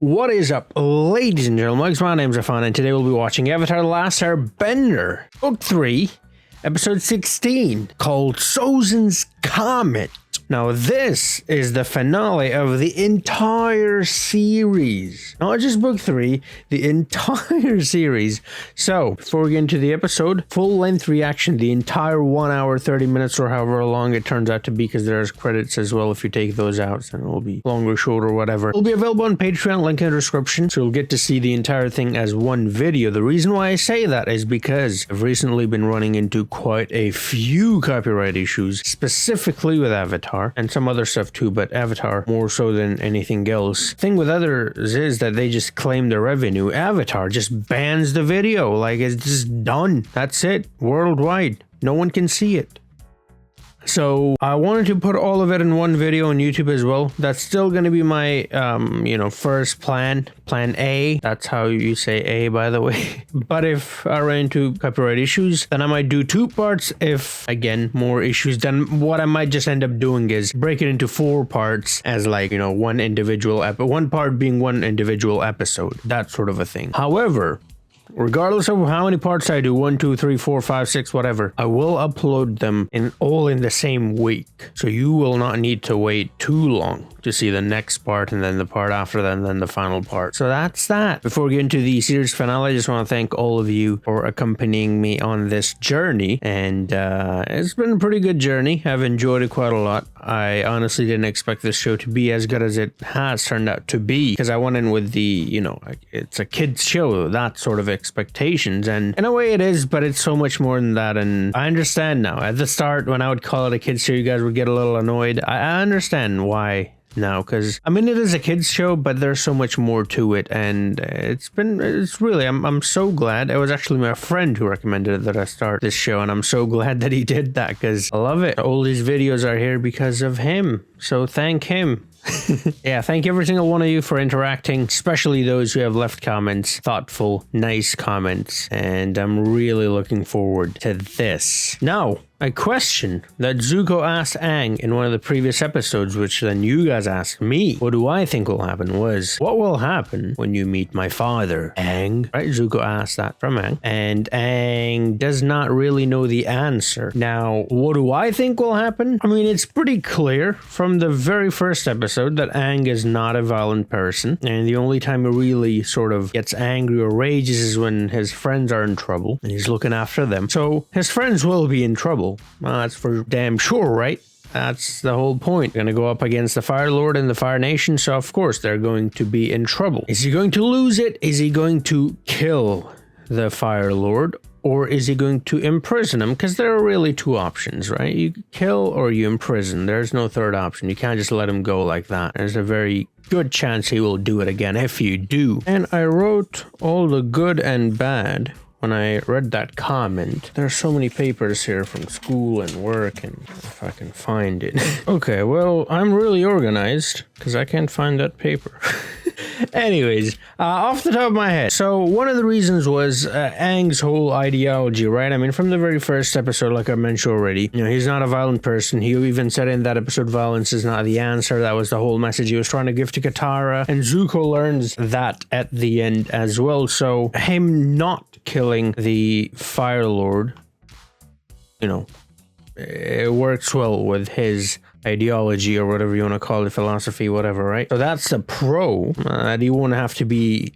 What is up, ladies and gentlemen? My name's Eshani, and today we'll be watching Avatar The Last Airbender, Book 3, Episode 16, called Sozin's Comet. Now, this is the finale of the entire series. Not just Book 3, the entire series. So, before we get into the episode, full-length reaction, the entire 1 hour, 30 minutes, or however long it turns out to be, because there's credits as well. If you take those out, then it'll be longer, shorter, whatever. It'll be available on Patreon, link in the description, so you'll get to see the entire thing as one video. The reason why I say that is because I've recently been running into quite a few copyright issues, specifically with Avatar. And some other stuff too, but Avatar more so than anything else. Thing with others is that they just claim the revenue. Avatar just bans the video, like it's just done. That's it, worldwide. No one can see it. So I wanted to put all of it in one video on YouTube as well. That's still going to be my, first plan A. That's how you say A, by the way. But if I run into copyright issues, then I might do 2 parts. If, again, more issues, then what I might just end up doing is break it into 4 parts as one individual one part being one individual episode. That sort of a thing. However, regardless of how many parts I do, 1, 2, 3, 4, 5, 6, whatever, I will upload them all in the same week. So you will not need to wait too long to see the next part and then the part after that and then the final part. So that's that. Before we get into the series finale, I just want to thank all of you for accompanying me on this journey. And it's been a pretty good journey. I've enjoyed it quite a lot. I honestly didn't expect this show to be as good as it has turned out to be, because I went in with the, it's a kid's show, that sort of expectations, and in a way it is, but it's so much more than that. And I understand now. At the start, when I would call it a kid's show, you guys would get a little annoyed. I understand why now, because it is a kids show, but there's so much more to it, and I'm so glad. It was actually my friend who recommended that I start this show, and I'm so glad that he did that, because I love it. All these videos are here because of him, so thank him. Yeah, thank every single one of you for interacting, especially those who have left comments, thoughtful, nice comments, and I'm really looking forward to this. Now, a question that Zuko asked Aang in one of the previous episodes, which then you guys asked me, what do I think will happen, was, what will happen when you meet my father, Aang? Right, Zuko asked that from Aang, and Aang does not really know the answer. Now, what do I think will happen? It's pretty clear from the very first episode that Aang is not a violent person, and the only time he really sort of gets angry or rages is when his friends are in trouble, and he's looking after them. So, his friends will be in trouble. That's for damn sure, right? That's the whole point. Gonna go up against the Fire Lord and the Fire Nation, so of course they're going to be in trouble. Is he going to lose it? Is he going to kill the Fire Lord? Or is he going to imprison him? Because there are really 2 options, right? You kill or you imprison. There's no third option. You can't just let him go like that. There's a very good chance he will do it again if you do. And I wrote all the good and bad when I read that comment. There's so many papers here from school and work, and if I can find it. Okay, well, I'm really organized because I can't find that paper. Anyways, off the top of my head, so one of the reasons was Aang's whole ideology, right? From the very first episode, like I mentioned already, he's not a violent person. He even said in that episode, violence is not the answer. That was the whole message he was trying to give to Katara, and Zuko learns that at the end as well. So him not killing the Fire Lord, it works well with his ideology, or whatever you want to call it, philosophy, whatever, right? So that's a pro, that he won't have to be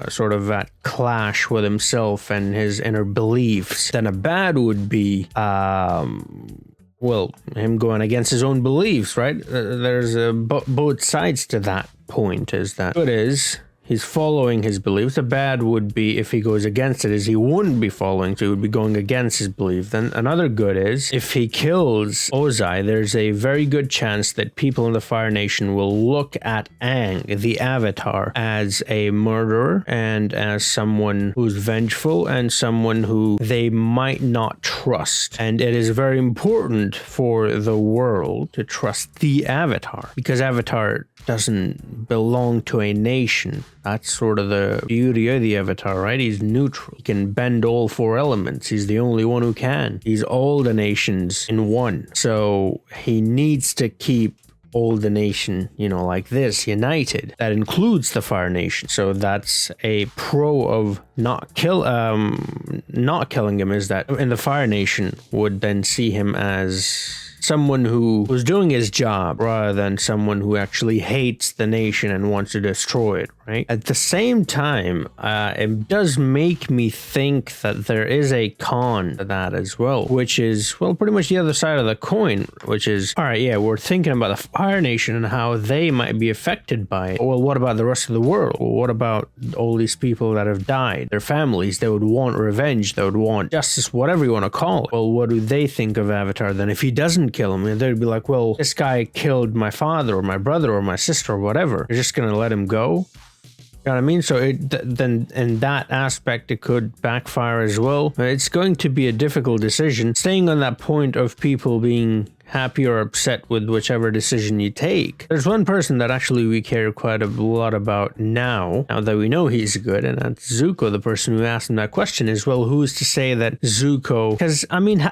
sort of that clash with himself and his inner beliefs. Then a bad would be him going against his own beliefs, right? There's both sides to that point. Is that good is he's following his beliefs. The bad would be if he goes against it, is he wouldn't be following, so he would be going against his belief. Then another good is if he kills Ozai, there's a very good chance that people in the Fire Nation will look at Aang, the Avatar, as a murderer and as someone who's vengeful and someone who they might not trust. And it is very important for the world to trust the Avatar, because Avatar doesn't belong to a nation. That's sort of the beauty of the Avatar, right? He's neutral. He can bend all 4 elements. He's the only one who can. He's all the nations in one. So he needs to keep hold the nation, you know, like this, united. That includes the Fire Nation. So that's a pro of not killing him, is that in the Fire Nation would then see him as someone who was doing his job rather than someone who actually hates the nation and wants to destroy it, right? At the same time, it does make me think that there is a con to that as well, which is, well, pretty much the other side of the coin, which is, all right, yeah, we're thinking about the Fire Nation and how they might be affected by it. Well, what about the rest of the world? Well, what about all these people that have died? Their families, they would want revenge, they would want justice, whatever you want to call it. Well, what do they think of Avatar then if he doesn't kill him? And they'd be like, well, this guy killed my father or my brother or my sister or whatever. You're just gonna let him go? You know what I mean? So then in that aspect, it could backfire as well. It's going to be a difficult decision. Staying on that point of people being happy or upset with whichever decision you take. There's one person that actually we care quite a lot about now that we know he's good, and that's Zuko, the person who asked him that question is, well, who's to say that Zuko, because I mean,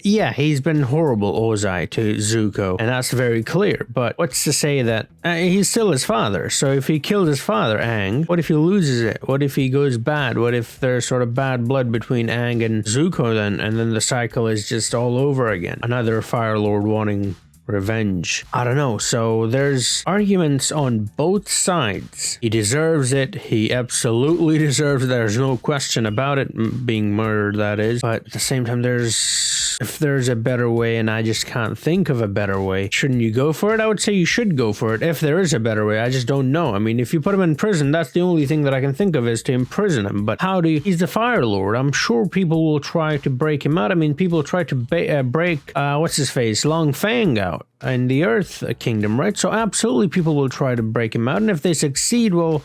yeah, he's been horrible, Ozai, to Zuko, and that's very clear, but what's to say that he's still his father? So if he killed his father, Aang, what if he loses it? What if he goes bad? What if there's sort of bad blood between Aang and Zuko then, and then the cycle is just all over again? Another Fire Lord wanting revenge. I don't know. So there's arguments on both sides. He deserves it. He absolutely deserves it. There's no question about it, being murdered, that is. But at the same time, if there's a better way and I just can't think of a better way, shouldn't you go for it? I would say you should go for it if there is a better way. I just don't know. I mean, if you put him in prison, that's the only thing that I can think of is to imprison him. But how do you... He's the Fire Lord. I'm sure people will try to break him out. I mean, people try to break, what's his face? Long Fang out in the Earth Kingdom, right? So absolutely people will try to break him out. And if they succeed, well,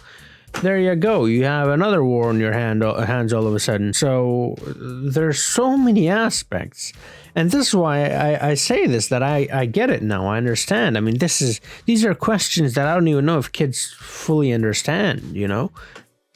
there you go. You have another war on your hands all of a sudden. So there's so many aspects. And this is why I say this, that I get it now. I understand. I mean, these are questions that I don't even know if kids fully understand, you know?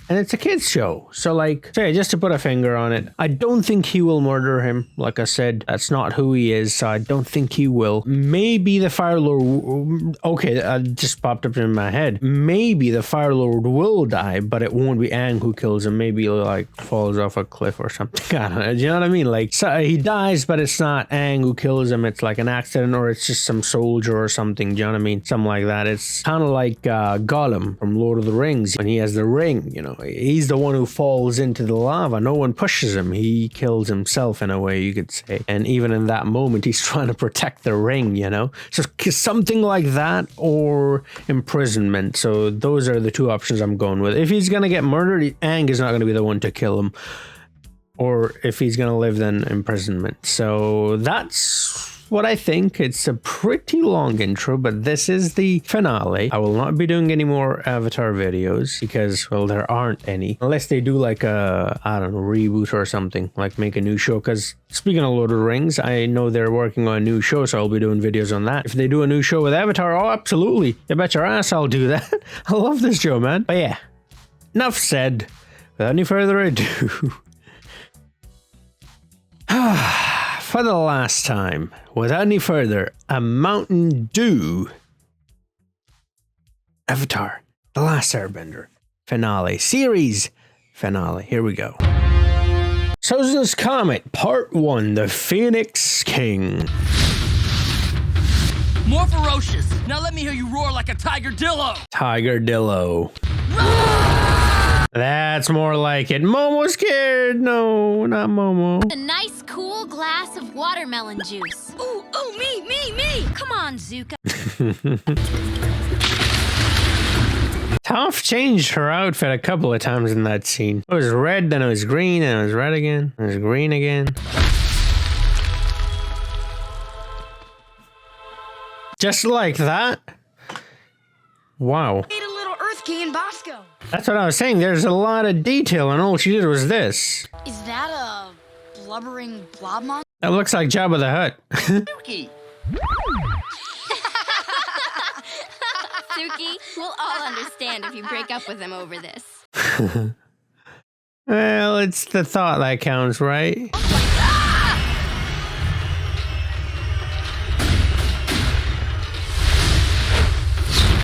And it's a kid's show. So like, say, just to put a finger on it, I don't think he will murder him. Like I said, that's not who he is. So I don't think he will. Maybe the Fire Lord, okay, just popped up in my head. Maybe the Fire Lord will die, but it won't be Aang who kills him. Maybe he like falls off a cliff or something. I don't know. Do you know what I mean? Like, so he dies, but it's not Aang who kills him. It's like an accident, or it's just some soldier or something. Do you know what I mean? Something like that. It's kind of like Gollum from Lord of the Rings when he has the ring, you know. He's the one who falls into the lava. No one pushes him. He kills himself in a way, you could say. And even in that moment, he's trying to protect the ring, you know? So something like that, or imprisonment. So those are the two options I'm going with. If he's going to get murdered, Aang is not going to be the one to kill him. Or if he's going to live, then imprisonment. So that's what I think. It's a pretty long intro, but this is the finale. I will not be doing any more Avatar videos because, well, there aren't any. Unless they do like a, I don't know, reboot or something, like make a new show. Because speaking of Lord of the Rings, I know they're working on a new show, so I'll be doing videos on that. If they do a new show with Avatar, oh, absolutely. You bet your ass I'll do that. I love this show, man. But yeah, enough said. Without any further ado. For the last time, without any further, a Mountain Dew. Avatar The Last Airbender finale. Series finale. Here we go. Sozin's Comet, Part 1, The Phoenix King. More ferocious. Now let me hear you roar like a Tiger Dillo. Tiger Dillo. That's more like it. Momo's scared. No, not Momo. A nice cool glass of watermelon juice. Ooh, me. Come on, Zuko. Toph changed her outfit a couple of times in that scene. It was red, then it was green, then it was red again. It was green again. Just like that? Wow. In Bosco. That's what I was saying. There's a lot of detail, and all she did was this. Is that a blubbering blob monster? That looks like Jabba the Hutt. Suki. Suki, we'll all understand if you break up with him over this. Well, it's the thought that counts, right?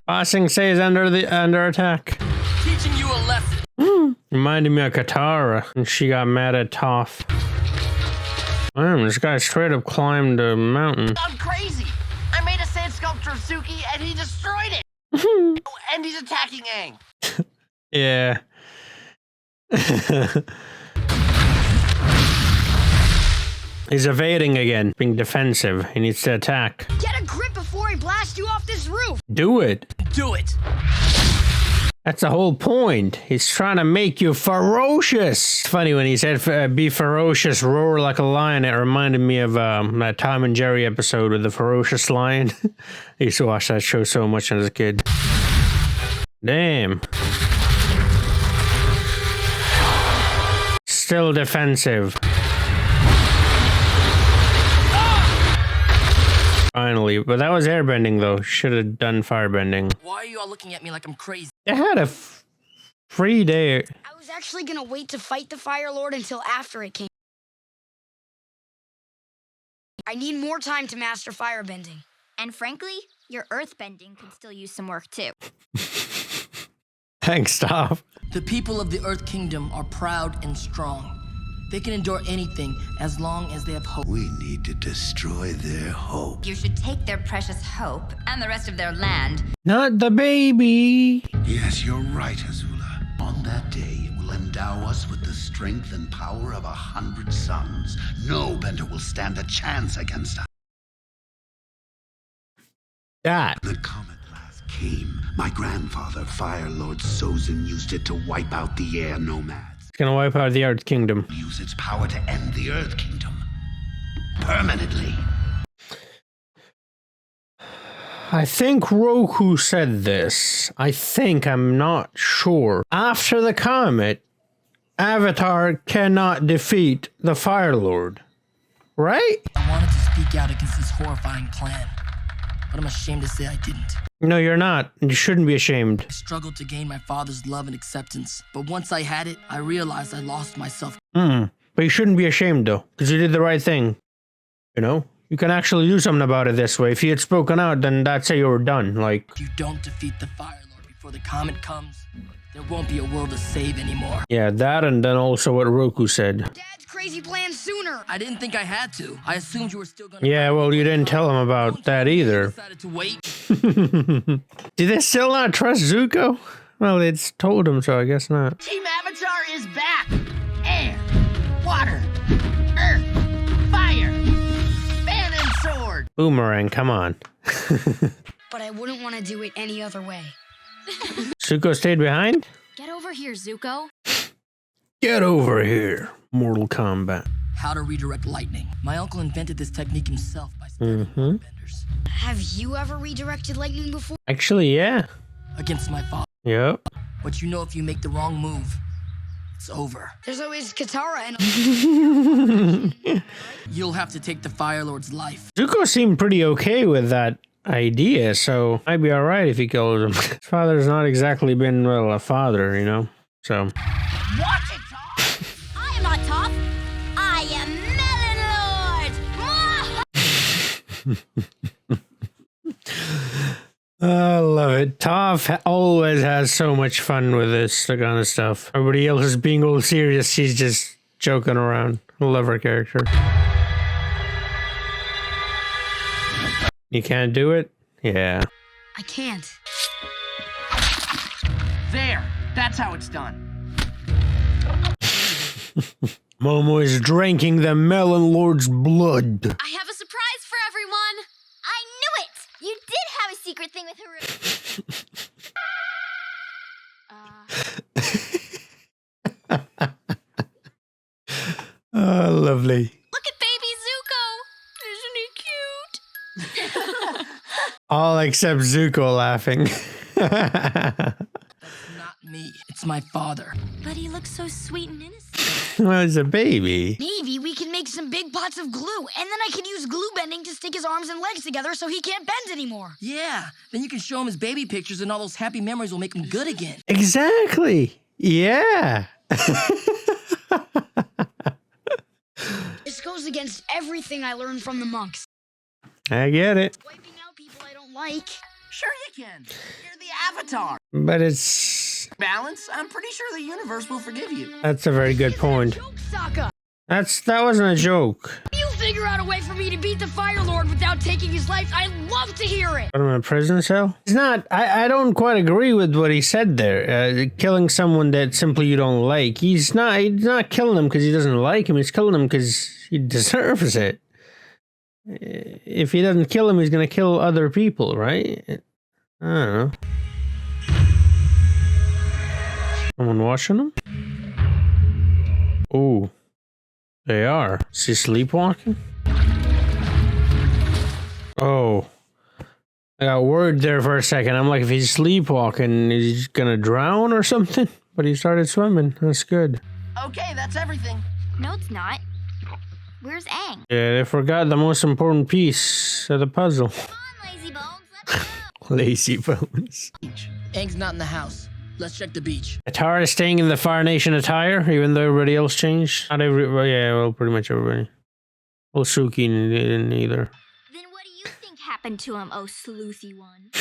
Weerasinghe is under attack. Teaching you a lesson. Reminded me of Katara, and she got mad at Toph. Damn, this guy straight up climbed a mountain. I'm crazy. I made a sand sculpture of Suki, and he destroyed it. And he's attacking Aang. Yeah. He's evading again, being defensive. He needs to attack. Get a grip before he blasts you off this roof. Do it. Do it. That's the whole point. He's trying to make you ferocious. It's funny when he said, be ferocious, roar like a lion. It reminded me of that Tom and Jerry episode with the ferocious lion. I used to watch that show so much as a kid. Damn. Still defensive. Finally, but that was airbending though. Should have done firebending. Why are you all looking at me like I'm crazy? They had a free day. I was actually gonna wait to fight the Fire Lord until after it came. I need more time to master firebending. And frankly, your earthbending could still use some work too. Thanks, Toph. The people of the Earth Kingdom are proud and strong. They can endure anything as long as they have hope. We need to destroy their hope. You should take their precious hope and the rest of their land. Not the baby. Yes, you're right, Azula. On that day, it will endow us with the strength and power of 100 suns. No bender will stand a chance against us. That. The comet last came. My grandfather, Fire Lord Sozin, used it to wipe out the air nomads. It's gonna wipe out the Earth Kingdom. Use its power to end the Earth Kingdom. Permanently. I think Roku said this. I'm not sure. After the comet, Avatar cannot defeat the Fire Lord. Right? I wanted to speak out against this horrifying plan, but I'm ashamed to say I didn't. No, you're not. You shouldn't be ashamed. I struggled to gain my father's love and acceptance, but once I had it, I realized I lost myself. But you shouldn't be ashamed though, because you did the right thing. You know? You can actually do something about it this way. If you had spoken out, then that's how you were done. Like, If you don't defeat the Fire Lord before the comet comes, there won't be a world to save anymore. yeah, that and then also what Roku said. Dad's crazy plan sooner. I didn't think I had to. I assumed you were still gonna... Yeah, well, you didn't tell him about that either. Decided to wait. Do they still not trust Zuko? Well, it's told him, so I guess not. Team Avatar is back. Air, water, earth, fire, fan and sword. Boomerang, come on. But I wouldn't want to do it any other way. Zuko stayed behind? Get over here, Zuko. Get over here, Mortal Kombat. How to redirect lightning. My uncle invented this technique himself by studying benders. Have you ever redirected lightning before? Actually, yeah. Against my father. Yep. But you know if you make the wrong move, it's over. There's always Katara and... You'll have to take the Fire Lord's life. Zuko seemed pretty okay with that idea, so might be alright if he kills him. His father's not exactly been, well, a father, you know? So... Watch it, Tom. I am not Toph. I am Melon Lord. I love it. Toph always has so much fun with this kind of stuff. Everybody else is being all serious. She's just joking around. I love her character. You can't do it? Yeah. I can't. There. That's how it's done. Momo is drinking the Melon Lord's blood. I have a surprise for everyone. I knew it. You did have a secret thing with Haru. Oh, lovely. Look at baby Zuko. Isn't he cute? All except Zuko laughing. That's not me. It's my father. But he looks so sweet and innocent. Well, he's a baby. Maybe we can make some big pots of glue, and then I can use glue bending to stick his arms and legs together so he can't bend anymore. Yeah, then you can show him his baby pictures and all those happy memories will make him good again. Exactly. Yeah. This goes against everything I learned from the monks. I get it. Wiping out people I don't like. Sure you can. You're the Avatar. But it's... Balance, I'm pretty sure the universe will forgive you. That's a very good point. That wasn't a joke. You figure out a way for me to beat the Fire Lord without taking his life. I'd love to hear it. Put him in a prison cell? It's not... I don't quite agree with what he said there. Killing someone that simply you don't like. He's not killing him because he doesn't like him. He's killing him because he deserves it. If he doesn't kill him, he's gonna kill other people, right? I don't know. Someone watching him? Oh, they are. Is he sleepwalking? Oh, I got worried there for a second. I'm like, if he's sleepwalking, he's gonna drown or something. But he started swimming. That's good. Okay, that's everything. No, it's not. Where's Aang? Yeah, they forgot the most important piece of the puzzle. Come on, lazy bones, let's go. Lazy bones. Aang's not in the house. Let's check the beach. Atara is staying in the Fire Nation attire, even though everybody else changed. Not every, well, yeah, well, pretty much everybody. Well, Suki didn't either. Then what do you think happened to him, oh sleuthy one?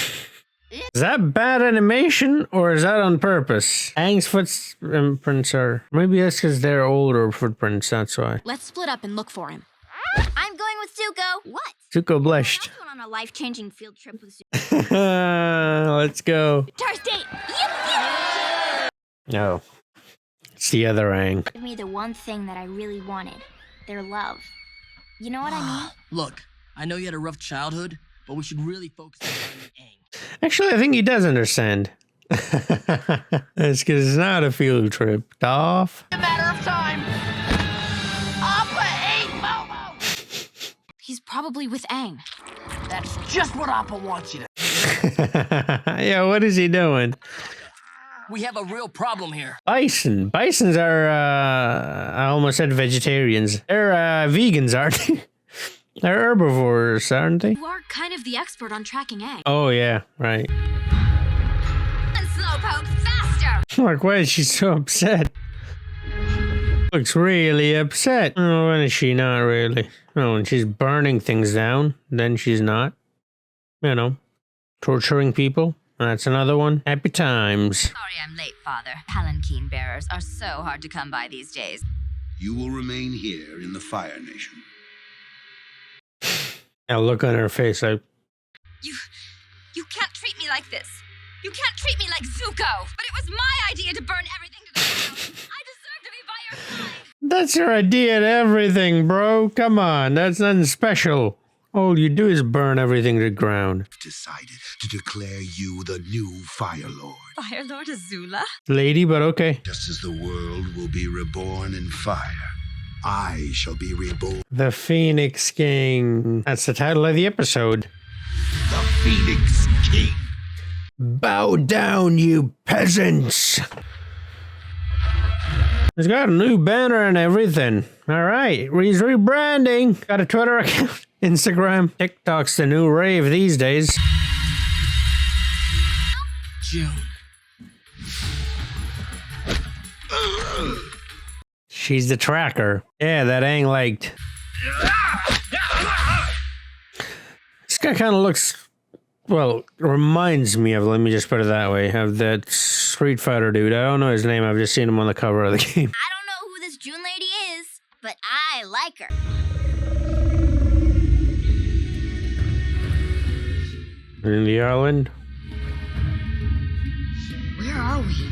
Is that bad animation, or is that on purpose? Aang's footprints are... Maybe that's because they're older footprints, that's why. Let's split up and look for him. I'm going with Zuko. What? Zuko blushed. I'm going on a life-changing field trip with Zuko. Let's go. First date. Yep. No. It's the other Aang. Give me the one thing that I really wanted. Their love. You know what I mean? Look, I know you had a rough childhood, but we should really focus on finding Aang. Actually, I think he does understand. That's because it's not a field trip. Off. A matter of time. Appa ate Momo. He's probably with Aang. That's just what Appa wants you to. Yeah, what is he doing? We have a real problem here. Bison. Bisons are, I almost said vegetarians. They're, vegans, aren't they? They're herbivores, aren't they? You are kind of the expert on tracking Aang. Oh, yeah, right. And Slowpoke, faster! Like, why is she so upset? Looks really upset. Oh, when is she not really? Oh, when she's burning things down, then she's not. You know, torturing people. That's another one. Happy times. Sorry I'm late, Father. Palanquin bearers are so hard to come by these days. You will remain here in the Fire Nation. Now look on her face like... You can't treat me like this. You can't treat me like Zuko. But it was my idea to burn everything to the ground. I deserve to be by your side. That's your idea to everything, bro. Come on, that's nothing special. All you do is burn everything to the ground. Decided to declare you the new Fire Lord. Fire Lord Azula? Lady, but okay. Just as the world will be reborn in fire, I shall be reborn. The Phoenix King. That's the title of the episode. The Phoenix King. Bow down, you peasants. He's got a new banner and everything. All right, he's rebranding. Got a Twitter account, Instagram, TikTok's the new rave these days. June. She's the tracker. Yeah, that Aang liked. This guy kind of looks, well, reminds me of, let me just put it that way, of that Street Fighter dude. I don't know his name. I've just seen him on the cover of the game. I don't know who this June lady is, but I like her. In the island. Where are we?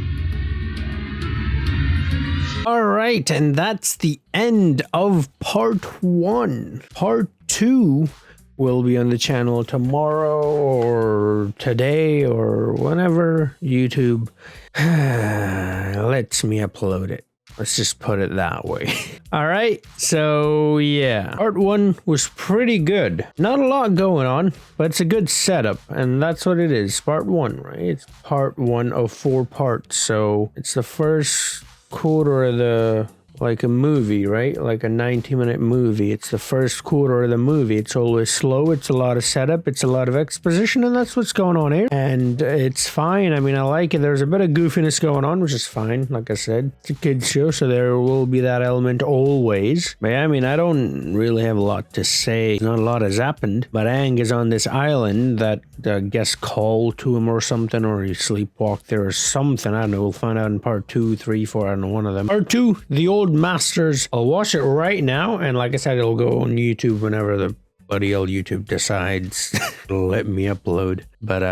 All right, and that's the end of part 1. Part 2 will be on the channel tomorrow or today or whenever YouTube lets me upload it. Let's just put it that way. All right, so yeah, part 1 was pretty good. Not a lot going on, but it's a good setup, and that's what it is. Part 1, right? It's part 1 of 4 parts, so it's the first quarter of the, like a movie, right? Like a 90-minute movie. It's the first quarter of the movie. It's always slow. It's a lot of setup. It's a lot of exposition, and that's what's going on here. And it's fine. I mean, I like it. There's a bit of goofiness going on, which is fine. Like I said, it's a kid's show, so there will be that element always. But yeah, I mean, I don't really have a lot to say. Not a lot has happened. But Aang is on this island that I guess called to him or something, or he sleepwalked there or something. I don't know. We'll find out in part 2, 3, 4. I don't know, one of them. Part 2, The Old Masters. I'll watch it right now, and like I said, it'll go on YouTube whenever the bloody old YouTube decides to let me upload. But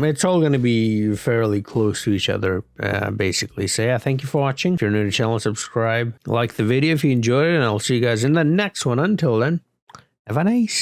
it's all going to be fairly close to each other, basically. So yeah, thank you for watching. If you're new to the channel, subscribe. Like the video if you enjoyed it, and I'll see you guys in the next one. Until then, have a nice